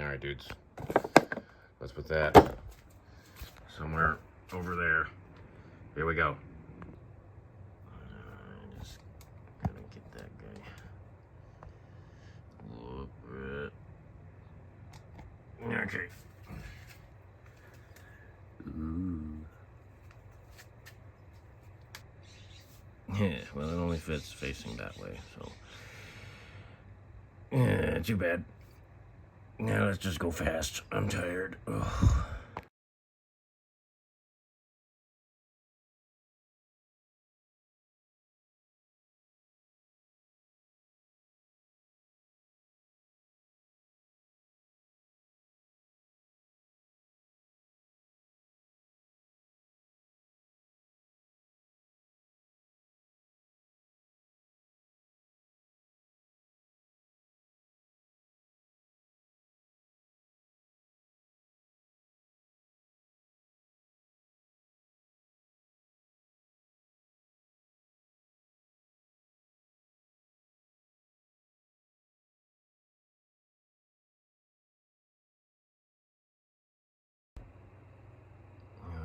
Alright, dudes. Let's put that somewhere over there. Here we go. Just gonna get that guy a little bit. Okay. Ooh. Yeah, well, it only fits facing that way, so. Yeah, too bad. Now let's just go fast. I'm tired. Ugh.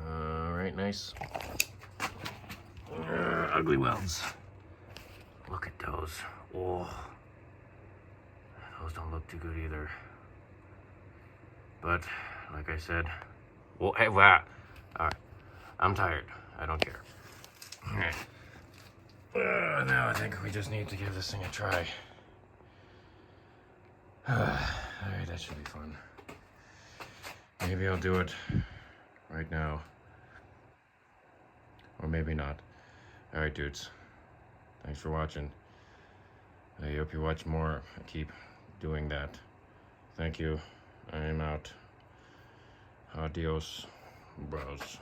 Alright, nice. Ugly welds. Look at those. Oh. Those don't look too good either. But, like I said, well, hey, wow. Alright. I'm tired. I don't care. Alright. Now I think we just need to give this thing a try. Alright, that should be fun. Maybe I'll do it right now. Or maybe not. Alright, dudes. Thanks for watching. I hope you watch more and keep doing that. Thank you. I am out. Adios, bros.